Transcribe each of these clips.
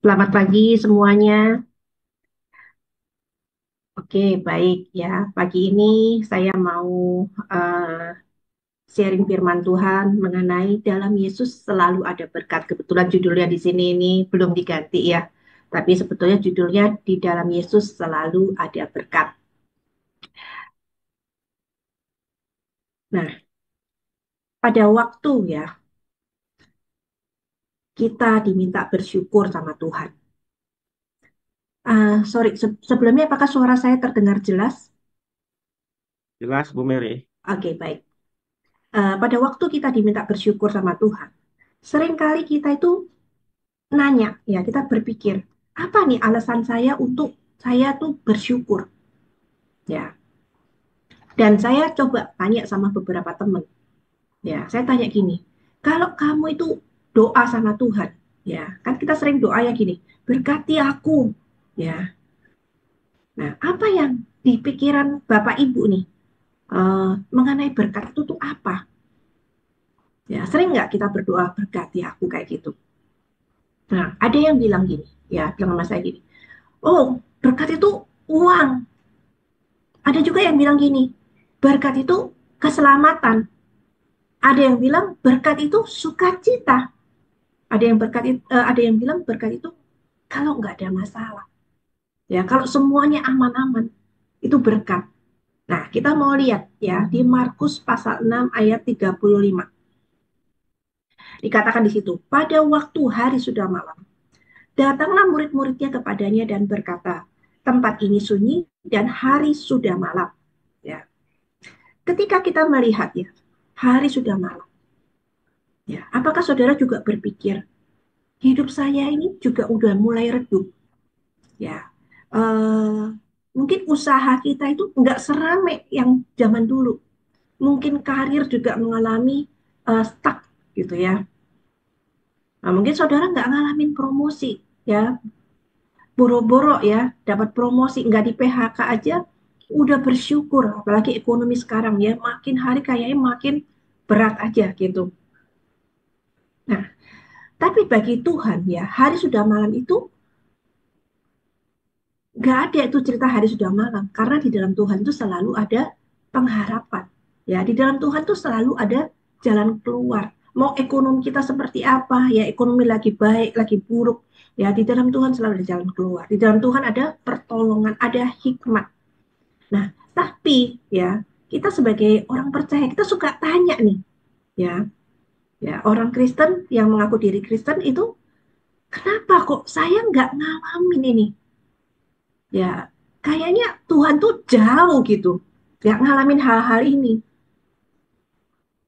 Selamat pagi semuanya. Oke, baik ya. Pagi ini saya mau eh, sharing firman Tuhan mengenai dalam Yesus selalu ada berkat. Kebetulan judulnya di sini ini belum diganti ya. Tapi sebetulnya judulnya di dalam Yesus selalu ada berkat. Nah, pada waktu ya kita diminta bersyukur sama Tuhan. Sorry, sebelumnya apakah suara saya terdengar jelas? Jelas, Bu Mary. Oke, baik. Pada waktu kita diminta bersyukur sama Tuhan, seringkali kita itu nanya, ya kita berpikir, apa nih alasan saya untuk saya tuh bersyukur, ya. Dan saya coba tanya sama beberapa teman, ya. Saya tanya gini, kalau kamu itu doa sama Tuhan, ya, kan kita sering doa ya gini, berkati aku, ya. Nah, apa yang di pikiran Bapak Ibu nih mengenai berkat itu tuh apa? Ya, sering nggak kita berdoa berkati aku kayak gitu? Nah, ada yang bilang gini, ya, bilang sama saya gini, oh, berkat itu uang. Ada juga yang bilang gini, berkat itu keselamatan. Ada yang bilang berkat itu sukacita. Ada yang bilang berkat itu kalau nggak ada masalah. Ya, kalau semuanya aman-aman, itu berkat. Nah, kita mau lihat ya di Markus pasal 6 ayat 35. Dikatakan di situ, pada waktu hari sudah malam, datanglah murid-muridnya kepadanya dan berkata, tempat ini sunyi dan hari sudah malam. Ya, ketika kita melihat ya, hari sudah malam. Ya, apakah saudara juga berpikir hidup saya ini juga udah mulai redup? Ya, eh, mungkin usaha kita itu nggak serame yang zaman dulu. Mungkin karir juga mengalami stuck gitu ya. Nah, mungkin saudara nggak ngalamin promosi ya, boro-boro ya dapat promosi nggak di PHK aja udah bersyukur. Apalagi ekonomi sekarang ya makin hari kayaknya makin berat aja gitu. Nah, tapi bagi Tuhan ya hari sudah malam itu nggak ada itu cerita hari sudah malam karena di dalam Tuhan itu selalu ada pengharapan ya di dalam Tuhan itu selalu ada jalan keluar mau ekonomi kita seperti apa ya ekonomi lagi baik lagi buruk ya di dalam Tuhan selalu ada jalan keluar di dalam Tuhan ada pertolongan ada hikmat. Nah, tapi ya kita sebagai orang percaya kita suka tanya nih ya ya orang Kristen yang mengaku diri Kristen itu kenapa kok saya nggak ngalamin ini. Ya, kayaknya Tuhan tuh jauh gitu, nggak ngalamin hal-hal ini.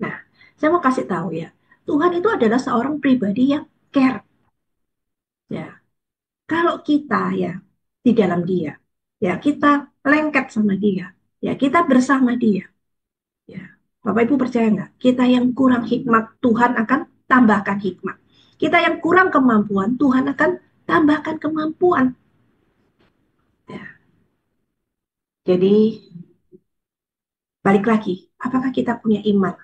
Nah, saya mau kasih tahu ya, Tuhan itu adalah seorang pribadi yang care. Ya, kalau kita ya di dalam Dia, ya kita lengket sama Dia, ya kita bersama Dia. Ya, Bapak Ibu percaya nggak? Kita yang kurang hikmat, Tuhan akan tambahkan hikmat. Kita yang kurang kemampuan, Tuhan akan tambahkan kemampuan. Ya, jadi balik lagi, apakah kita punya iman?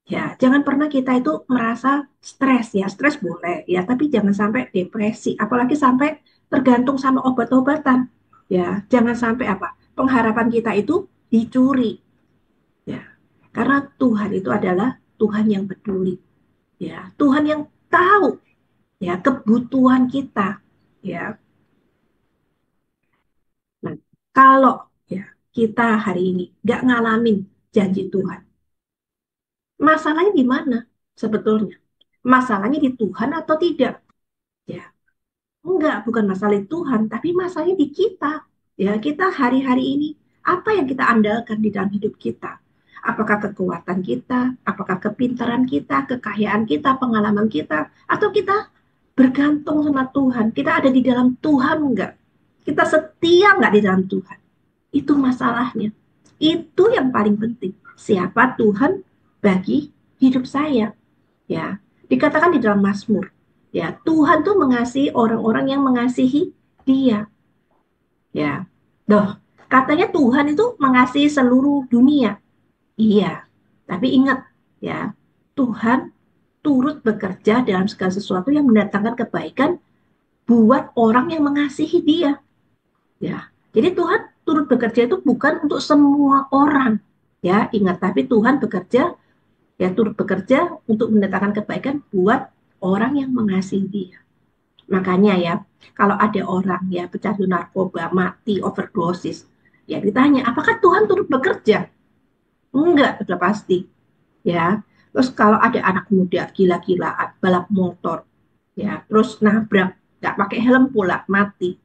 Ya, jangan pernah kita itu merasa stres ya. Stres boleh ya, tapi jangan sampai depresi, apalagi sampai tergantung sama obat-obatan. Ya, jangan sampai apa? Pengharapan kita itu dicuri. Ya. Karena Tuhan itu adalah Tuhan yang peduli. Ya, Tuhan yang tahu ya kebutuhan kita. Ya. Nah, kalau ya kita hari ini nggak ngalamin janji Tuhan, masalahnya di mana sebetulnya? Masalahnya di Tuhan atau tidak? Ya, enggak, bukan masalah Tuhan, tapi masalahnya di kita. Ya, kita hari-hari ini, apa yang kita andalkan di dalam hidup kita? Apakah kekuatan kita, apakah kepintaran kita, kekayaan kita, pengalaman kita, atau kita bergantung sama Tuhan? Kita ada di dalam Tuhan enggak? Kita setia enggak di dalam Tuhan? Itu masalahnya. Itu yang paling penting. Siapa Tuhan bagi hidup saya? Ya, dikatakan di dalam Mazmur, ya, Tuhan tuh mengasihi orang-orang yang mengasihi Dia. Ya. Doh, katanya Tuhan itu mengasihi seluruh dunia. Iya. Tapi ingat, ya, Tuhan turut bekerja dalam segala sesuatu yang mendatangkan kebaikan buat orang yang mengasihi dia. Ya, jadi Tuhan turut bekerja itu bukan untuk semua orang. Ya, ingat, tapi Tuhan bekerja, ya turut bekerja untuk mendatangkan kebaikan buat orang yang mengasihi dia. Makanya ya, kalau ada orang ya pecandu narkoba mati overdosis, ya ditanya, apakah Tuhan turut bekerja? Enggak, sudah pasti. Ya, terus kalau ada anak muda gila-gilaan balap motor, ya, terus nabrak, nggak pakai helm pula, mati.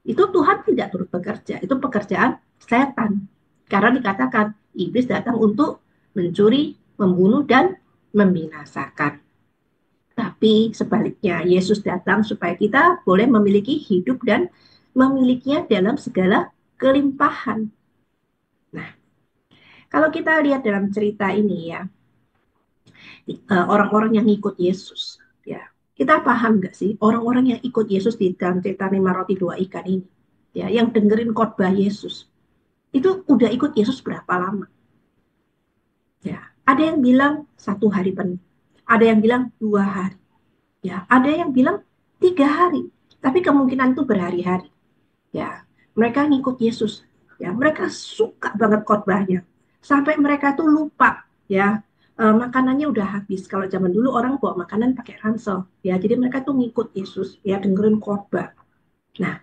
Itu Tuhan tidak turut bekerja, itu pekerjaan setan. Karena dikatakan iblis datang untuk mencuri, membunuh, dan membinasakan. Tapi sebaliknya, Yesus datang supaya kita boleh memiliki hidup dan memilikinya dalam segala kelimpahan. Nah, kalau kita lihat dalam cerita ini ya, orang-orang yang ikut Yesus, ya, kita paham nggak sih orang-orang yang ikut Yesus di dalam cerita 5 roti 2 ikan ini, ya, yang dengerin khotbah Yesus, itu udah ikut Yesus berapa lama? Ya, ada yang bilang 1 hari penuh, ada yang bilang 2 hari, ya, ada yang bilang 3 hari, tapi kemungkinan itu berhari-hari. Ya, mereka ngikut Yesus. Ya, mereka suka banget khotbahnya. Sampai mereka tuh lupa, ya, makanannya udah habis. Kalau zaman dulu orang bawa makanan pakai ransel, ya. Jadi mereka tuh ngikut Yesus, ya, dengerin khotbah. Nah,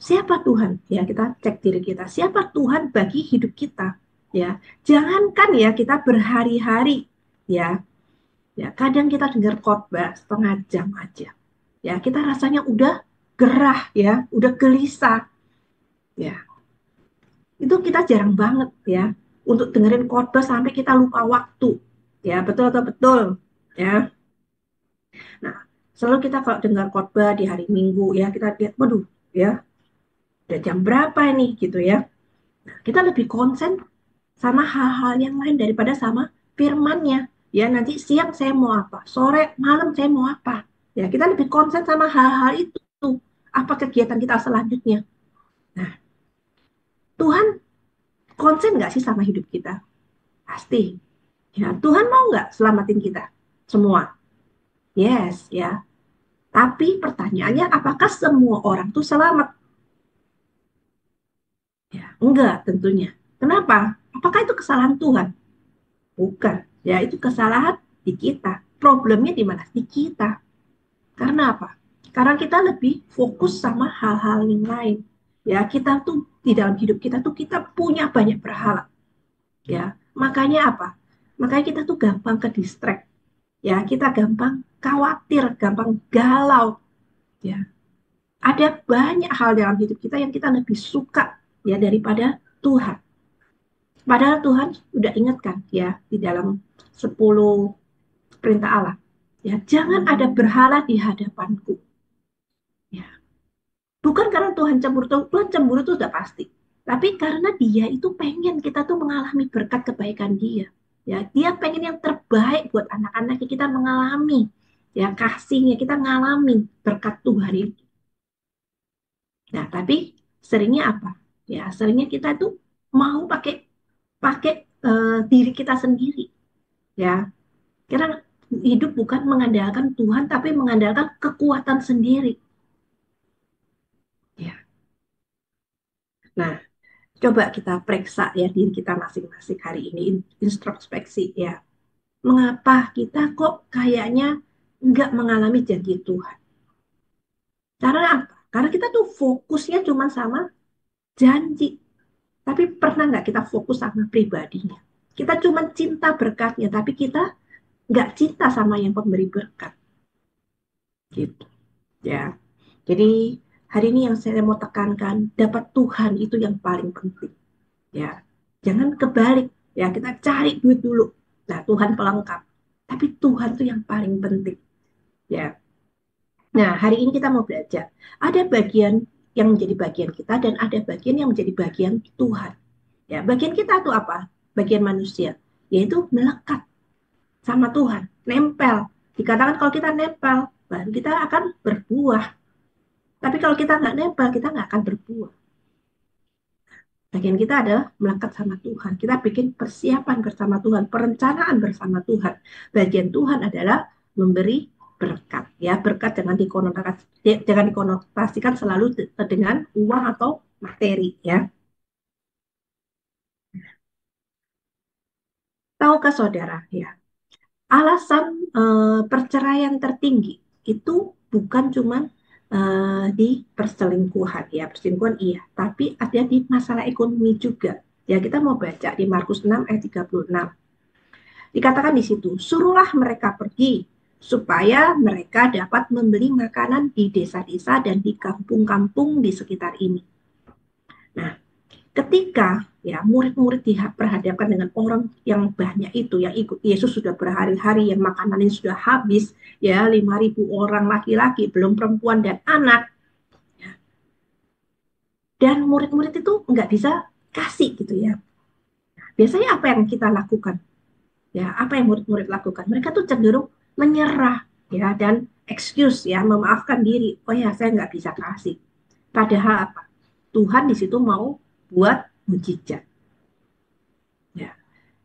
siapa Tuhan? Ya, kita cek diri kita. Siapa Tuhan bagi hidup kita? Ya, jangankan ya kita berhari-hari, ya. Ya, kadang kita dengar khotbah 1/2 jam aja. Ya, kita rasanya udah gerah, ya, udah gelisah. Ya, itu kita jarang banget ya untuk dengerin khotbah sampai kita lupa waktu. Ya, betul atau betul? Ya. Nah, selalu kita kalau dengar khotbah di hari Minggu ya, kita lihat, waduh, ya, udah jam berapa ini gitu ya. Nah, kita lebih konsen sama hal-hal yang lain daripada sama firmannya. Ya, nanti siang saya mau apa, sore, malam saya mau apa. Ya, kita lebih konsen sama hal-hal itu. Apa kegiatan kita selanjutnya? Nah, Tuhan konsen nggak sih sama hidup kita? Pasti. Ya, Tuhan mau nggak selamatin kita semua? Yes, ya. Tapi pertanyaannya, apakah semua orang tuh selamat? Ya, enggak tentunya. Kenapa? Apakah itu kesalahan Tuhan? Bukan. Ya, itu kesalahan di kita. Problemnya di mana? Di kita. Karena apa? Karena kita lebih fokus sama hal-hal yang lain. Ya, kita tuh di dalam hidup kita tuh kita punya banyak berhala. Ya, makanya apa? Makanya kita tuh gampang ke distract. Ya, kita gampang khawatir, gampang galau. Ya, ada banyak hal dalam hidup kita yang kita lebih suka ya daripada Tuhan. Padahal Tuhan sudah ingatkan ya di dalam 10 perintah Allah. Ya, jangan ada berhala di hadapanku. Ya, bukan karena Tuhan cemburu, Tuhan cemburu itu sudah pasti. Tapi karena dia itu pengen kita tuh mengalami berkat kebaikan dia. Ya, dia pengen yang terbaik buat anak-anaknya kita mengalami ya kasihnya kita ngalamin berkat Tuhan itu. Nah, tapi seringnya apa? Ya, seringnya kita tuh mau pakai pakai diri kita sendiri, ya. Karena hidup bukan mengandalkan Tuhan, tapi mengandalkan kekuatan sendiri. Ya. Nah, coba kita periksa ya diri kita masing-masing hari ini, introspeksi ya. Mengapa kita kok kayaknya nggak mengalami janji Tuhan? Karena apa? Karena kita tuh fokusnya cuma sama janji. Tapi pernah nggak kita fokus sama pribadinya? Kita cuma cinta berkatnya, tapi kita nggak cinta sama yang pemberi berkat. Gitu, ya. Jadi hari ini yang saya mau tekankan, dapat Tuhan itu yang paling penting. Ya, jangan kebalik. Ya, kita cari duit dulu. Nah, Tuhan pelengkap. Tapi Tuhan itu yang paling penting. Ya. Nah, hari ini kita mau belajar. Ada bagian yang menjadi bagian kita dan ada bagian yang menjadi bagian Tuhan. Ya, bagian kita itu apa? Bagian manusia, yaitu melekat sama Tuhan, nempel. Dikatakan kalau kita nempel, baru kita akan berbuah. Tapi kalau kita nggak nempel, kita nggak akan berbuah. Bagian kita adalah melekat sama Tuhan. Kita bikin persiapan bersama Tuhan, perencanaan bersama Tuhan. Bagian Tuhan adalah memberi berkat. Ya, berkat jangan dikonotasikan selalu dengan uang atau materi. Ya, tahukah saudara? Ya, alasan perceraian tertinggi itu bukan cuma di perselingkuhan. Ya, perselingkuhan iya, tapi ada di masalah ekonomi juga. Ya, kita mau baca di Markus 6 ayat 36. Dikatakan di situ, suruhlah mereka pergi supaya mereka dapat membeli makanan di desa-desa dan di kampung-kampung di sekitar ini. Nah, ketika ya murid-murid diperhadapkan dengan orang yang banyak itu yang ikut Yesus sudah berhari-hari yang makanannya sudah habis ya 5.000 orang laki-laki belum perempuan dan anak dan murid-murid itu nggak bisa kasih gitu ya. Biasanya apa yang kita lakukan? Ya, apa yang murid-murid lakukan? Mereka tuh cenderung menyerah ya dan excuse ya, memaafkan diri. Oh ya, saya nggak bisa kasih. Padahal apa? Tuhan di situ mau buat mujizat. Ya.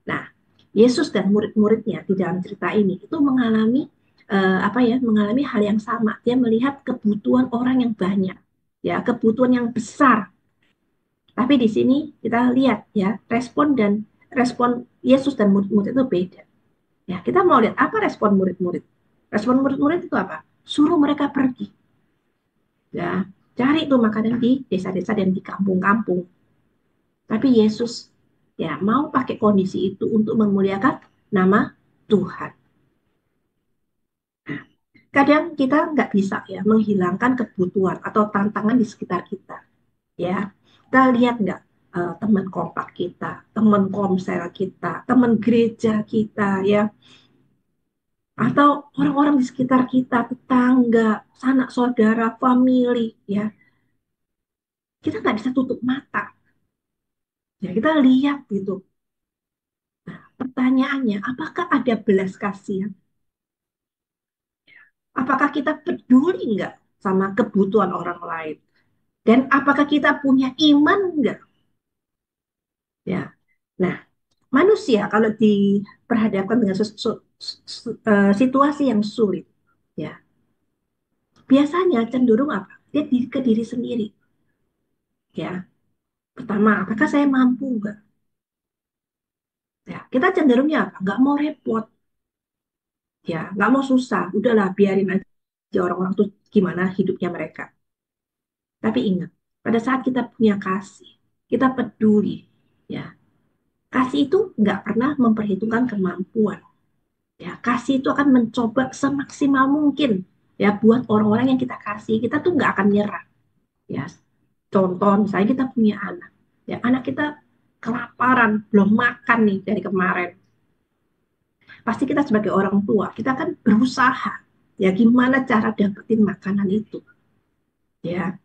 Nah, Yesus dan murid-muridnya di dalam cerita ini itu mengalami apa ya? Mengalami hal yang sama. Dia melihat kebutuhan orang yang banyak, ya, kebutuhan yang besar. Tapi di sini kita lihat ya, respon Yesus dan murid-murid itu beda. Ya, kita mau lihat apa respon murid-murid. Respon murid-murid itu apa? Suruh mereka pergi. Ya, cari tuh makanan di desa-desa dan di kampung-kampung. Tapi Yesus ya mau pakai kondisi itu untuk memuliakan nama Tuhan. Kadang kita nggak bisa ya menghilangkan kebutuhan atau tantangan di sekitar kita. Ya, kita lihat nggak teman kompak kita, teman komsel kita, teman gereja kita, ya, atau orang-orang di sekitar kita, tetangga, sanak saudara, family, ya, kita nggak bisa tutup mata. Ya, kita lihat gitu. Pertanyaannya, apakah ada belas kasihan? Apakah kita peduli nggak sama kebutuhan orang lain? Dan apakah kita punya iman nggak? Ya, nah, manusia kalau diperhadapkan dengan situasi yang sulit, ya, biasanya cenderung apa? Dia ke diri sendiri, ya. Pertama, apakah saya mampu nggak? Ya, kita cenderungnya apa? Nggak mau repot, ya, nggak mau susah. Udahlah, biarin aja orang-orang tuh gimana hidupnya mereka. Tapi ingat, pada saat kita punya kasih, kita peduli, ya, kasih itu nggak pernah memperhitungkan kemampuan. Ya, kasih itu akan mencoba semaksimal mungkin ya buat orang-orang yang kita kasih. Kita tuh nggak akan nyerah. Ya, contoh misalnya kita punya anak, ya anak kita kelaparan, belum makan nih dari kemarin. Pasti kita sebagai orang tua, kita akan berusaha. Ya, gimana cara dapetin makanan itu? Ya,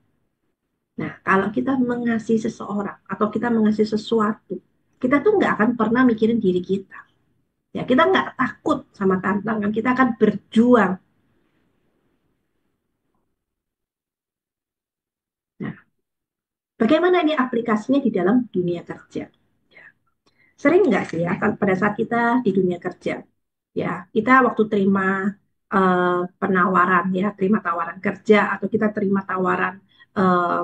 nah kalau kita mengasihi seseorang atau kita mengasihi sesuatu, kita tuh nggak akan pernah mikirin diri kita. Ya, kita nggak takut sama tantangan, kita akan berjuang. Nah, bagaimana ini aplikasinya di dalam dunia kerja? Ya, sering nggak sih ya pada saat kita di dunia kerja, ya kita waktu terima penawaran ya, terima tawaran kerja atau kita terima tawaran eh,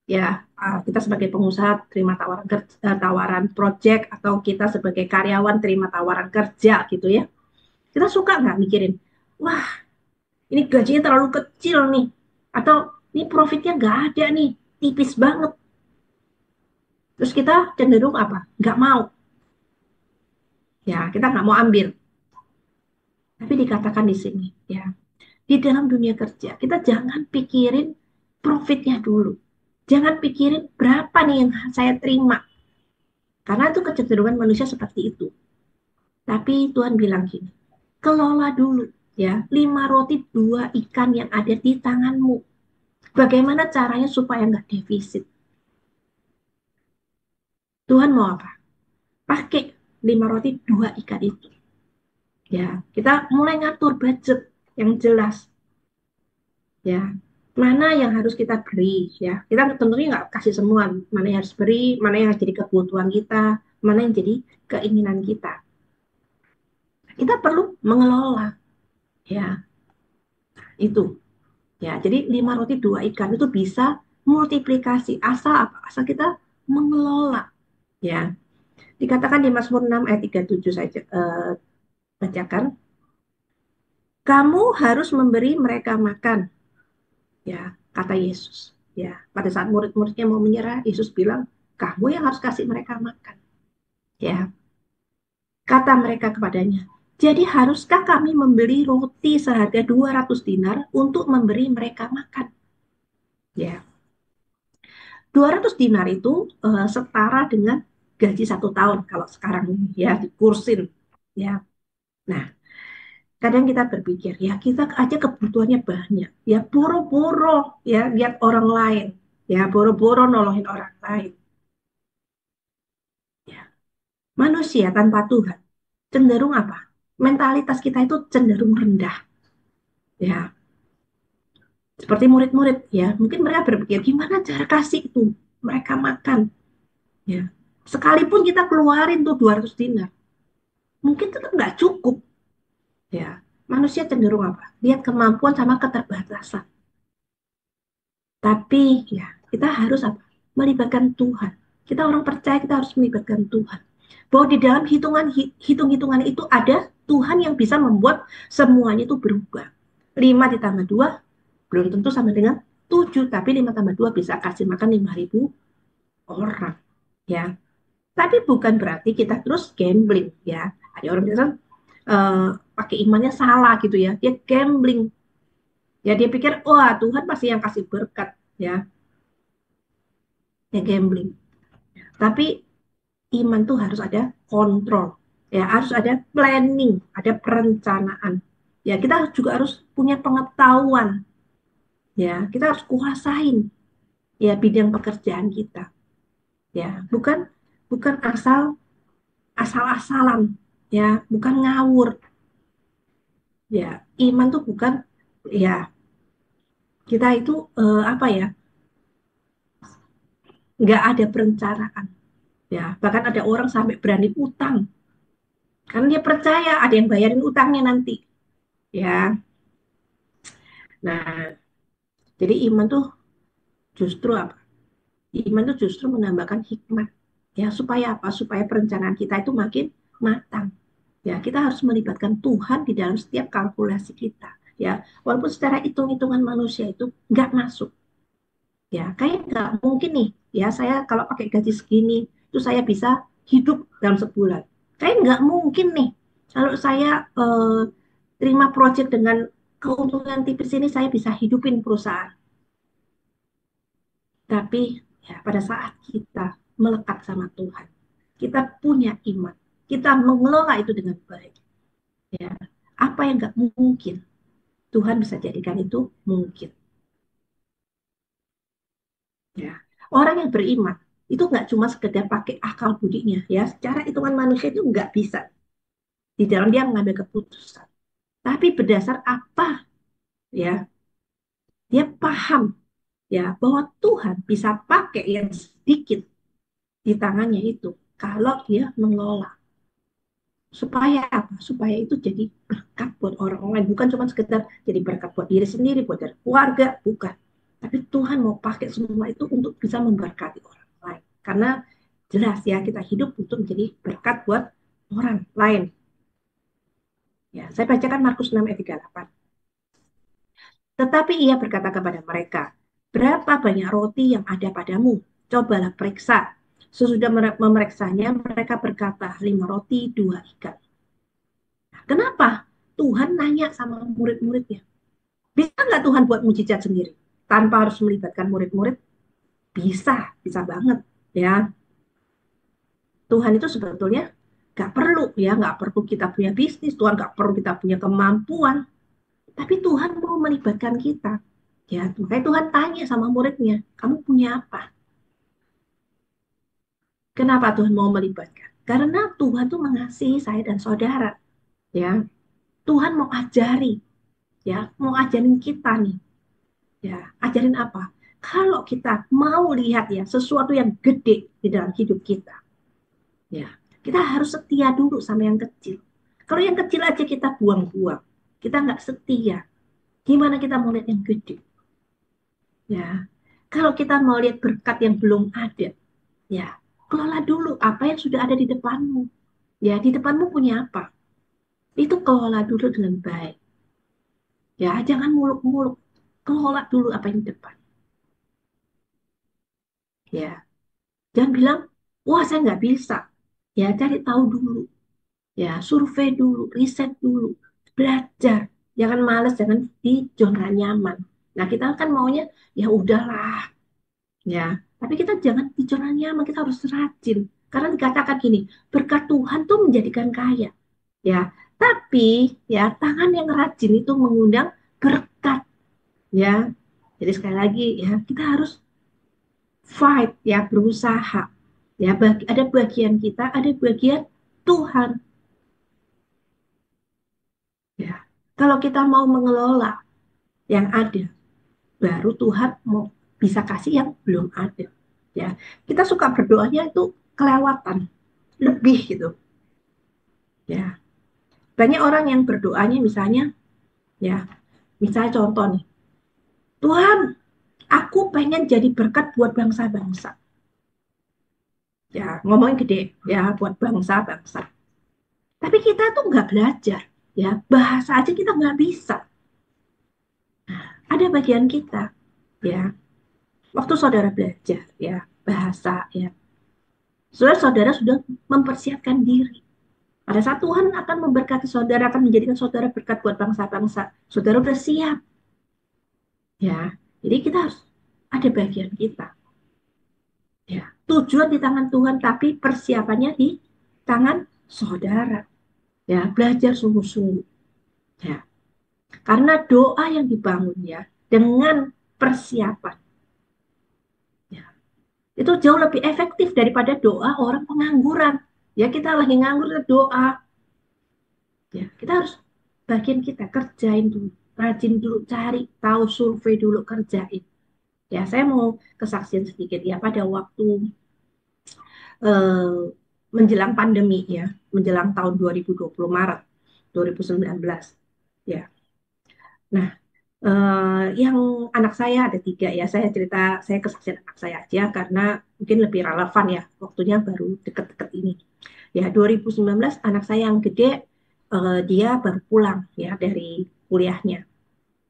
ya kita sebagai pengusaha terima tawaran kerja, tawaran project atau kita sebagai karyawan terima tawaran kerja gitu ya. Kita suka nggak mikirin, wah ini gajinya terlalu kecil nih, atau ini profitnya nggak ada nih, tipis banget. Terus kita cenderung apa? Nggak mau. Ya, kita nggak mau ambil. Tapi dikatakan di sini, ya, di dalam dunia kerja, kita jangan pikirin profitnya dulu. Jangan pikirin berapa nih yang saya terima. Karena itu kecenderungan manusia seperti itu. Tapi Tuhan bilang gini, kelola dulu ya 5 roti 2 ikan yang ada di tanganmu. Bagaimana caranya supaya nggak defisit? Tuhan mau apa? Pakai 5 roti 2 ikan itu. Ya, kita mulai ngatur budget yang jelas. Ya, mana yang harus kita beri ya, kita tentunya nggak kasih semua, mana yang harus beri, mana yang jadi kebutuhan kita, mana yang jadi keinginan kita perlu mengelola ya. Itu ya. Jadi 5 roti 2 ikan itu bisa multiplikasi asal apa? Asal kita mengelola ya. Dikatakan di Mazmur 6 ayat 37 saja bacakan, kamu harus memberi mereka makan ya, kata Yesus. Ya, pada saat murid-muridnya mau menyerah, Yesus bilang, kamu yang harus kasih mereka makan. Ya, kata mereka kepadanya, jadi haruskah kami membeli roti seharga 200 dinar untuk memberi mereka makan? Ya, 200 dinar itu setara dengan gaji 1 tahun kalau sekarang ini ya dikursin. Ya, nah kadang kita berpikir ya kita aja kebutuhannya banyak ya boro-boro ya lihat orang lain ya boro-boro nolongin orang lain ya. Manusia tanpa Tuhan cenderung apa? Mentalitas kita itu cenderung rendah ya. Seperti murid-murid ya, mungkin mereka berpikir gimana cara kasih itu mereka makan ya. Sekalipun kita keluarin tuh 200 dinar, mungkin tetap nggak cukup ya. Manusia cenderung apa? Lihat kemampuan sama keterbatasan. Tapi ya kita harus apa? Melibatkan Tuhan. Kita orang percaya kita harus melibatkan Tuhan. Bahwa di dalam hitung-hitungan itu ada Tuhan yang bisa membuat semuanya itu berubah. 5 ditambah 2 belum tentu sama dengan 7, tapi 5 tambah 2 bisa kasih makan 5.000 orang. Ya, tapi bukan berarti kita terus gambling ya. Ada orang bilang pakai imannya salah gitu ya. Dia gambling. Ya dia pikir, wah Tuhan pasti yang kasih berkat ya. Ya gambling. Tapi iman tuh harus ada kontrol, ya harus ada planning, ada perencanaan. Ya kita juga harus punya pengetahuan, ya kita harus kuasain ya bidang pekerjaan kita, ya bukan bukan asal-asalan, ya bukan ngawur, ya iman tuh bukan ya kita itu apa ya nggak ada perencanaan, ya bahkan ada orang sampai berani utang karena dia percaya ada yang bayarin utangnya nanti, ya. Nah, jadi iman tuh justru apa? Iman tuh justru menambahkan hikmat. Ya, supaya apa? Supaya perencanaan kita itu makin matang. Ya, kita harus melibatkan Tuhan di dalam setiap kalkulasi kita. Ya, walaupun secara hitung-hitungan manusia itu nggak masuk. Ya, kayak nggak mungkin nih. Ya, saya kalau pakai gaji segini, itu saya bisa hidup dalam sebulan. Kayak nggak mungkin nih. Kalau saya terima proyek dengan keuntungan tipis ini, saya bisa hidupin perusahaan. Tapi ya pada saat kita melekat sama Tuhan, kita punya iman, kita mengelola itu dengan baik. Ya, apa yang nggak mungkin, Tuhan bisa jadikan itu mungkin. Ya, orang yang beriman itu nggak cuma sekedar pakai akal budinya, ya. Secara hitungan manusia itu nggak bisa di dalam dia mengambil keputusan. Tapi berdasar apa, ya? Dia paham, ya, bahwa Tuhan bisa pakai yang sedikit di tangannya itu kalau dia mengelola. Supaya apa? Supaya itu jadi berkat buat orang lain, bukan cuma sekedar jadi berkat buat diri sendiri, buat dari keluarga, bukan. Tapi Tuhan mau pakai semua itu untuk bisa memberkati orang lain. Karena jelas ya kita hidup untuk menjadi berkat buat orang lain. Ya, saya bacakan Markus 6 ayat 38. Tetapi ia berkata kepada mereka, berapa banyak roti yang ada padamu? Cobalah periksa. Sesudah memeriksanya, mereka berkata, 5 roti, 2 ikan. Kenapa? Tuhan nanya sama murid-muridnya. Bisa nggak Tuhan buat mujizat sendiri? Tanpa harus melibatkan murid-murid? Bisa, bisa banget. Ya, Tuhan itu sebetulnya nggak perlu ya, nggak perlu kita punya bisnis, Tuhan nggak perlu kita punya kemampuan, tapi Tuhan mau melibatkan kita. Ya, makanya Tuhan tanya sama muridnya, kamu punya apa? Kenapa Tuhan mau melibatkan? Karena Tuhan tuh mengasihi saya dan saudara. Ya, Tuhan mau ajari, ya, mau ajarin kita nih. Ya, ajarin apa? Kalau kita mau lihat ya sesuatu yang gede di dalam hidup kita, ya, kita harus setia dulu sama yang kecil. Kalau yang kecil aja kita buang-buang, kita nggak setia, Gimana kita mau lihat yang gede? Ya, kalau kita mau lihat berkat yang belum ada, ya, kelola dulu apa yang sudah ada di depanmu. Ya, di depanmu punya apa? Itu kelola dulu dengan baik. Ya, jangan muluk-muluk. Kelola dulu apa yang di depan. Ya, jangan bilang, wah saya nggak bisa. Ya, cari tahu dulu. Ya, survei dulu, riset dulu, belajar. Jangan males, jangan di zona nyaman. Nah, kita kan maunya, ya udahlah, ya. Tapi kita jangan di zona nyaman, kita harus rajin. Karena dikatakan gini, berkat Tuhan tuh menjadikan kaya. Ya, tapi ya tangan yang rajin itu mengundang berkat. Ya, jadi sekali lagi ya kita harus fight ya, berusaha. Ya, ada bagian kita, ada bagian Tuhan. Ya, kalau kita mau mengelola yang ada, baru Tuhan mau bisa kasih yang belum ada. Ya, kita suka berdoanya itu kelewatan, lebih gitu. Ya, banyak orang yang berdoanya misalnya, ya, misalnya contoh nih, Tuhan, aku pengen jadi berkat buat bangsa-bangsa. Ya, ngomongin gede, ya, buat bangsa-bangsa. Tapi kita tuh nggak belajar, ya, bahasa aja kita nggak bisa. Ada bagian kita, ya, waktu saudara belajar, ya, bahasa, ya, saudara sudah mempersiapkan diri. Pada saat Tuhan akan memberkati saudara, akan menjadikan saudara berkat buat bangsa-bangsa. Saudara sudah siap, ya. Jadi kita harus ada bagian kita, ya. Tujuan di tangan Tuhan, tapi persiapannya di tangan saudara, ya. Belajar sungguh-sungguh, ya. Karena doa yang dibangun ya dengan persiapan, ya, itu jauh lebih efektif daripada doa orang pengangguran. Ya kita lagi nganggur doa, ya kita harus bagian kita kerjain dulu, rajin dulu, cari tahu, survei dulu, kerjain. Ya saya mau kesaksian sedikit ya pada waktu eh, menjelang pandemi ya, menjelang tahun 2020 Maret 2019 ya. Nah, yang anak saya ada tiga ya, saya cerita, saya kesaksian anak saya aja karena mungkin lebih relevan ya, waktunya baru deket-deket ini. Ya, 2019 anak saya yang gede, dia baru pulang ya dari kuliahnya.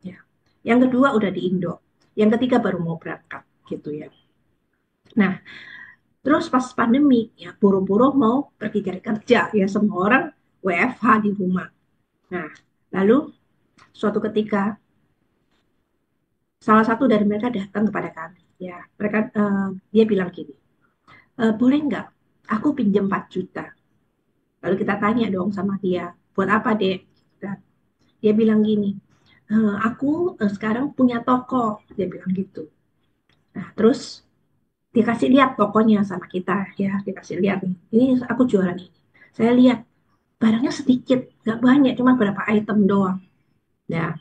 Ya. Yang kedua udah di Indo, yang ketiga baru mau berangkat gitu ya. Nah, terus pas pandemi ya buru-buru mau pergi cari kerja ya, semua orang WFH di rumah. Nah, lalu suatu ketika salah satu dari mereka datang kepada kami. Ya, mereka dia bilang gini, boleh nggak aku pinjam 4 juta? Lalu kita tanya dong sama dia, buat apa dek? Dia bilang gini, aku sekarang punya toko, dia bilang gitu. Nah, terus dikasih lihat tokonya sama kita, ya dikasih lihat nih, ini aku jualan ini. Saya lihat barangnya sedikit, nggak banyak, cuma berapa item doang. Ya,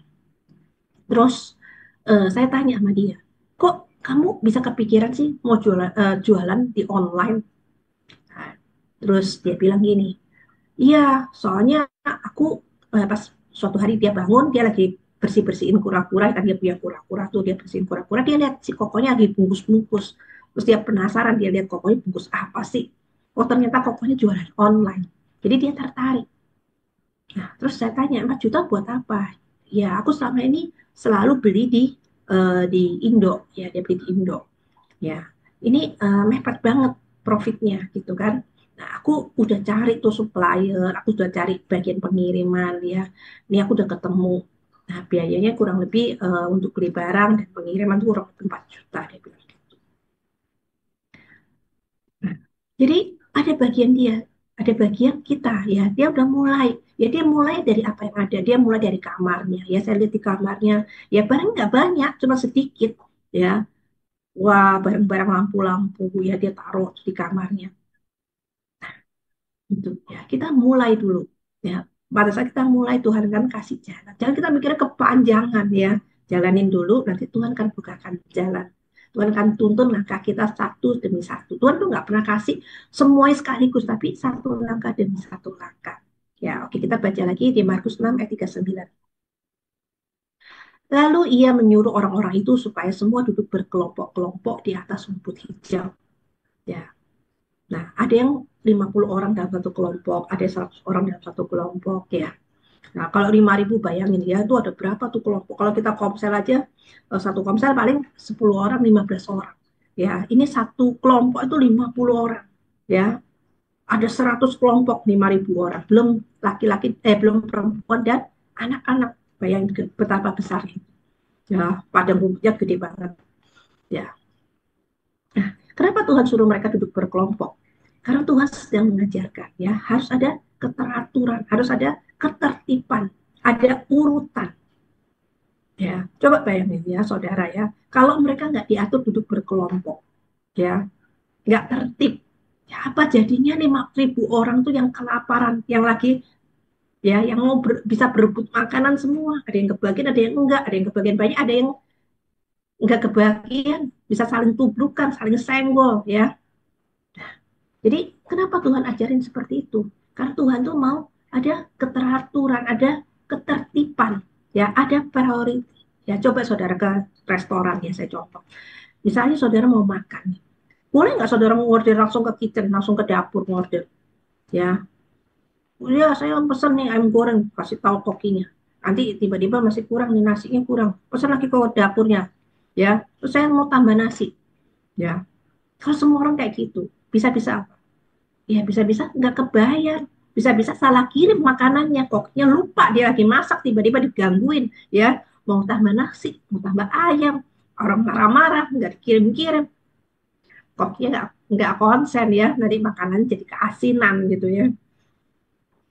terus saya tanya sama dia, kok kamu bisa kepikiran sih mau jualan di online? Nah, terus dia bilang gini, iya, soalnya aku pas suatu hari dia bangun, dia lagi bersih-bersihin kura-kura, kan dia punya kura-kura tuh, dia bersihin kura-kura, dia lihat si kokonya lagi bungkus-bungkus. Terus dia penasaran, dia lihat kokonya bungkus apa sih? Oh ternyata kokonya jualan online. Jadi dia tertarik. Nah, terus saya tanya, 4 juta buat apa? Ya, aku selama ini selalu beli di Indo, ya dia beli di Indo. Ya, ini mepet banget profitnya gitu kan. Nah, aku udah cari tuh supplier, aku udah cari bagian pengiriman ya. Ini aku udah ketemu. Nah, biayanya kurang lebih untuk beli barang dan pengiriman tuh kurang lebih 4 juta dia bilang gitu. Nah, jadi ada bagian dia, ada bagian kita ya. Dia udah mulai. Ya dia mulai dari apa yang ada. Dia mulai dari kamarnya. Ya saya lihat di kamarnya. Ya barang nggak banyak, cuma sedikit ya. Wah, barang-barang lampu-lampu ya dia taruh di kamarnya. Gitu ya. Kita mulai dulu ya. Pada saat kita mulai Tuhan kan kasih jalan. Jangan kita mikirnya kepanjangan ya. Jalanin dulu nanti Tuhan kan bukakan jalan. Tuhan akan tuntun langkah kita satu demi satu. Tuhan tuh nggak pernah kasih semuanya sekaligus, tapi satu langkah demi satu langkah. Ya, oke kita baca lagi di Markus 6 ayat 39. Lalu ia menyuruh orang-orang itu supaya semua duduk berkelompok-kelompok di atas rumput hijau. Ya, nah ada yang 50 orang dalam satu kelompok, ada 100 orang dalam satu kelompok ya. Nah, kalau 5.000 bayangin ya, itu ada berapa tuh kelompok? Kalau kita komsel aja, satu komsel paling 10 orang, 15 orang. Ya, ini satu kelompok itu 50 orang. Ya, ada 100 kelompok 5.000 orang. Belum laki-laki, belum perempuan dan anak-anak. Bayangin betapa besarnya. Ya, padang rumputnya gede banget. Ya, kenapa Tuhan suruh mereka duduk berkelompok? Karena Tuhan sedang mengajarkan, ya, harus ada keteraturan, harus ada ketertiban, ada urutan. Ya, coba bayangin ya, saudara ya, kalau mereka nggak diatur duduk berkelompok, ya, nggak tertib, ya apa jadinya 5.000 orang tuh yang kelaparan, yang lagi, ya, yang mau bisa berebut makanan semua, ada yang kebagian, ada yang enggak, ada yang kebagian banyak, ada yang enggak kebagian, bisa saling tubrukan, saling senggol, ya. Jadi kenapa Tuhan ajarin seperti itu? Karena Tuhan tuh mau ada keteraturan, ada ketertiban, ya, ada priority. Ya, coba saudara ke restoran ya, saya contoh. Misalnya saudara mau makan, boleh nggak saudara mau order langsung ke kitchen, langsung ke dapur order? Ya, ya saya pesen nih ayam goreng, kasih tahu kokinya. Nanti tiba-tiba masih kurang nih nasinya kurang, pesan lagi ke dapurnya. Ya, terus saya mau tambah nasi. Ya, kalau semua orang kayak gitu, bisa-bisa apa? Ya bisa-bisa nggak kebayar, bisa-bisa salah kirim makanannya, koknya lupa dia lagi masak, tiba-tiba digangguin, ya, mau tambah nasi, mau tambah ayam, orang marah-marah nggak dikirim-kirim, koknya nggak konsen ya, nanti makanan jadi keasinan gitu ya.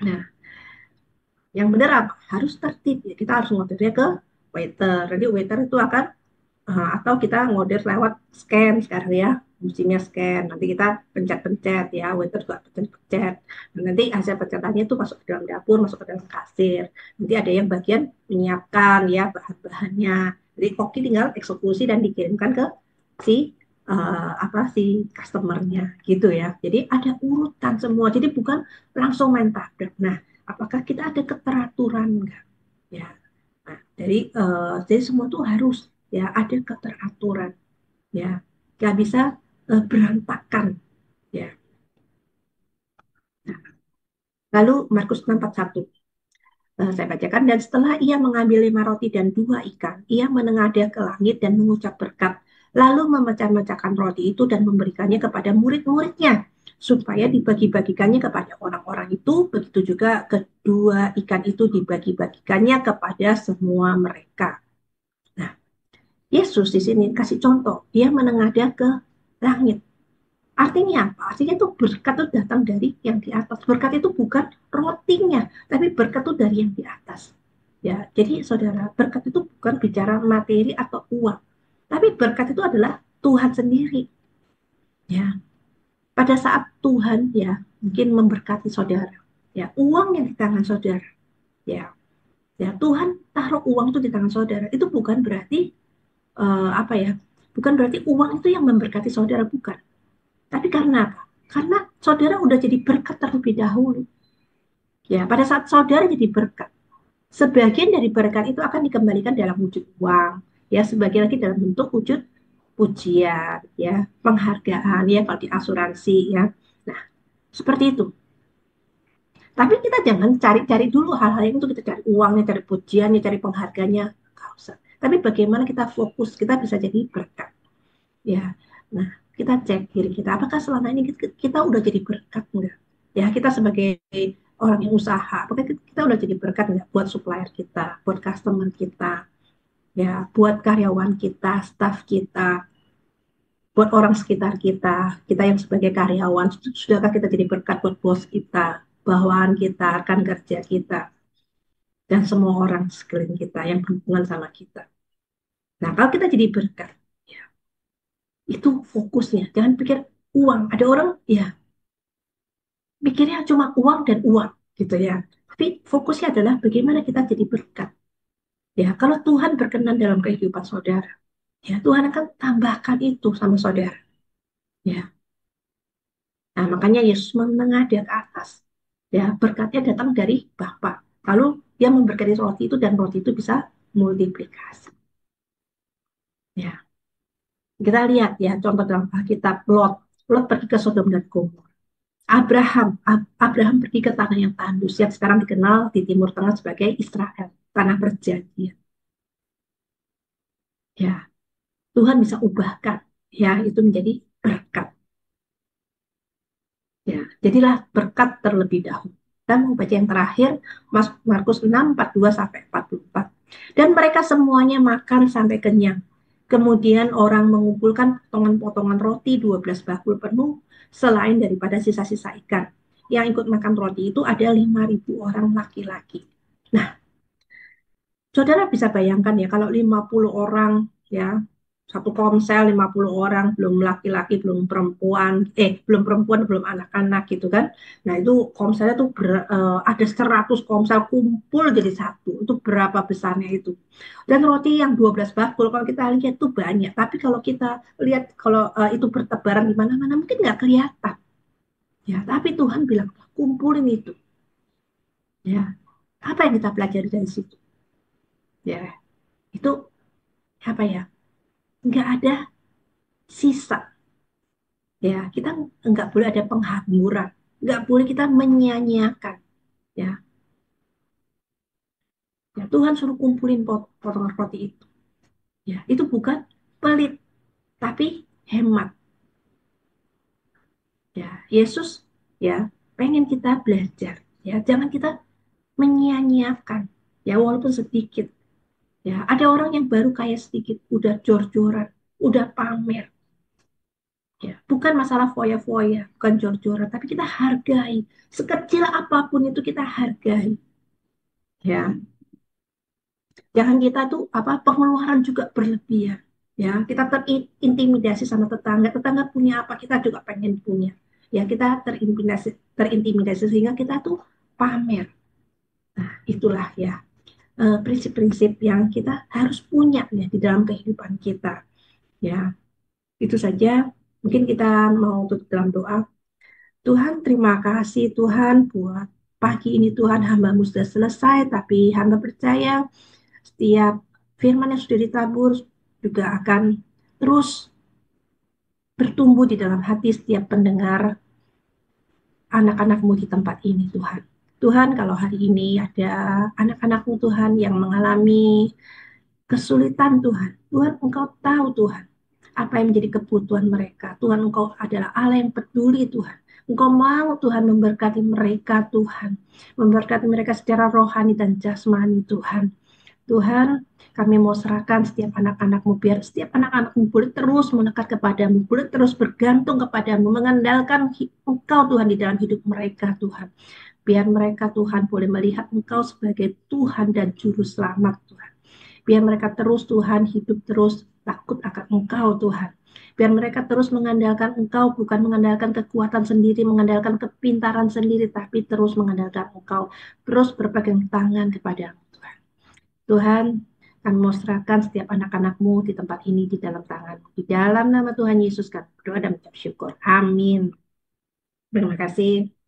Nah, yang benar apa? Harus tertib ya, kita harus ngordernya ke waiter, nanti waiter itu akan atau kita ngorder lewat scan sekarang ya, musimnya scan, nanti kita pencet-pencet ya, waiter juga pencet-pencet. Dan nanti hasil pencetannya itu masuk ke dalam dapur, masuk ke dalam kasir, nanti ada yang bagian menyiapkan ya bahan-bahannya, jadi koki tinggal eksekusi dan dikirimkan ke si apa si customernya gitu ya. Jadi ada urutan semua, jadi bukan langsung main tabrak. Nah, apakah kita ada keteraturan enggak ya. Nah, jadi semua tuh harus ya ada keteraturan ya, nggak bisa berantakan ya. Nah, lalu Markus 6:41, saya bacakan, dan setelah ia mengambil 5 roti dan 2 ikan, ia menengadah ke langit dan mengucap berkat, lalu memecah-mecahkan roti itu dan memberikannya kepada murid-muridnya supaya dibagi-bagikannya kepada orang-orang itu, begitu juga kedua ikan itu dibagi-bagikannya kepada semua mereka. Nah, Yesus di sini kasih contoh, dia menengadah ke langit. Artinya apa? Artinya itu berkat itu datang dari yang di atas. Berkat itu bukan rotinya, tapi berkat itu dari yang di atas. Ya, jadi saudara, berkat itu bukan bicara materi atau uang, tapi berkat itu adalah Tuhan sendiri. Ya, pada saat Tuhan ya mungkin memberkati saudara, ya uang yang di tangan saudara, ya, ya Tuhan taruh uang itu di tangan saudara. Itu bukan berarti apa ya? Bukan berarti uang itu yang memberkati saudara, bukan. Tapi karena apa? Karena saudara udah jadi berkat terlebih dahulu. Ya, pada saat saudara jadi berkat, sebagian dari berkat itu akan dikembalikan dalam wujud uang, ya, sebagian lagi dalam bentuk wujud pujian, ya, penghargaan, ya, kalau di asuransi, ya. Nah, seperti itu. Tapi kita jangan cari-cari dulu hal-hal yang itu, kita cari uangnya, cari pujiannya, cari penghargaannya, nggak usah. Tapi bagaimana kita fokus, kita bisa jadi berkat, ya. Nah, kita cek diri kita, apakah selama ini kita udah jadi berkat enggak? Ya, kita sebagai orang yang usaha, apakah kita udah jadi berkat enggak buat supplier kita, buat customer kita, ya, buat karyawan kita, staff kita, buat orang sekitar kita, kita yang sebagai karyawan, sudahkah kita jadi berkat buat bos kita, bawahan kita, rekan kerja kita, dan semua orang sekeliling kita yang berhubungan sama kita. Nah, kalau kita jadi berkat, ya, itu fokusnya. Jangan pikir uang. Ada orang ya mikirnya cuma uang dan uang gitu ya. Tapi fokusnya adalah bagaimana kita jadi berkat. Ya, kalau Tuhan berkenan dalam kehidupan saudara, ya Tuhan akan tambahkan itu sama saudara. Ya, nah makanya Yesus menengadah ke atas. Ya, berkatnya datang dari Bapa. Lalu dia memberkati roti itu dan roti itu bisa multiplikasi. Ya, kita lihat ya contoh dalam Alkitab Lot. Lot pergi ke Sodom dan Gomora. Abraham pergi ke tanah yang tandus yang sekarang dikenal di Timur Tengah sebagai Israel, tanah perjanjian. Ya, Tuhan bisa ubahkan ya itu menjadi berkat. Ya, jadilah berkat terlebih dahulu. Dan mau baca yang terakhir, Markus 6:42 sampai 44. Dan mereka semuanya makan sampai kenyang. Kemudian orang mengumpulkan potongan-potongan roti 12 bakul penuh selain daripada sisa-sisa ikan. Yang ikut makan roti itu ada 5.000 orang laki-laki. Nah, Saudara bisa bayangkan ya kalau 50 orang ya satu komsel 50 orang belum laki-laki belum perempuan belum anak-anak gitu kan. Nah, itu komselnya tuh ada 100 komsel kumpul jadi satu. Itu berapa besarnya itu. Dan roti yang 12 bakul kalau kita lihat tuh banyak, tapi kalau kita lihat kalau itu bertebaran di mana-mana mungkin nggak kelihatan. Ya, tapi Tuhan bilang kumpulin itu. Ya, apa yang kita pelajari dari situ? Ya, itu apa ya? Nggak ada sisa ya kita nggak boleh ada penghamburan, nggak boleh kita menyia-nyiakan ya. Ya Tuhan suruh kumpulin potongan roti itu ya itu bukan pelit tapi hemat ya. Yesus ya pengen kita belajar ya jangan kita menyia-nyiakan ya walaupun sedikit ya. Ada orang yang baru kaya sedikit udah jor-joran udah pamer ya bukan masalah foya-foya bukan jor-joran tapi kita hargai sekecil apapun itu kita hargai ya. Jangan kita tuh apa pengeluaran juga berlebihan ya kita terintimidasi sama tetangga tetangga punya apa kita juga pengen punya ya kita terintimidasi sehingga kita tuh pamer. Nah itulah ya prinsip-prinsip yang kita harus punya ya di dalam kehidupan kita ya. Itu saja mungkin kita mau tutup dalam doa. Tuhan terima kasih Tuhan buat pagi ini Tuhan hambamu sudah selesai tapi hamba percaya setiap firman yang sudah ditabur juga akan terus bertumbuh di dalam hati setiap pendengar anak-anakmu di tempat ini Tuhan. Tuhan kalau hari ini ada anak-anakmu Tuhan yang mengalami kesulitan Tuhan. Tuhan Engkau tahu Tuhan apa yang menjadi kebutuhan mereka. Tuhan Engkau adalah Allah yang peduli Tuhan. Engkau mau Tuhan memberkati mereka Tuhan. Memberkati mereka secara rohani dan jasmani Tuhan. Tuhan, kami mau serahkan setiap anak-anakmu, biar setiap anak-anakmu boleh terus mendekat kepadamu, boleh terus bergantung kepadamu, mengandalkan Engkau Tuhan di dalam hidup mereka Tuhan. Biar mereka Tuhan boleh melihat Engkau sebagai Tuhan dan Juru Selamat Tuhan. Biar mereka terus Tuhan hidup terus takut akan Engkau Tuhan. Biar mereka terus mengandalkan Engkau, bukan mengandalkan kekuatan sendiri, mengandalkan kepintaran sendiri, tapi terus mengandalkan Engkau, terus berpegang tangan kepada Tuhan. Tuhan, kami mau serahkan setiap anak-anakmu di tempat ini di dalam tangan. Di dalam nama Tuhan Yesus kami berdoa dan mengucap syukur. Amin. Terima kasih.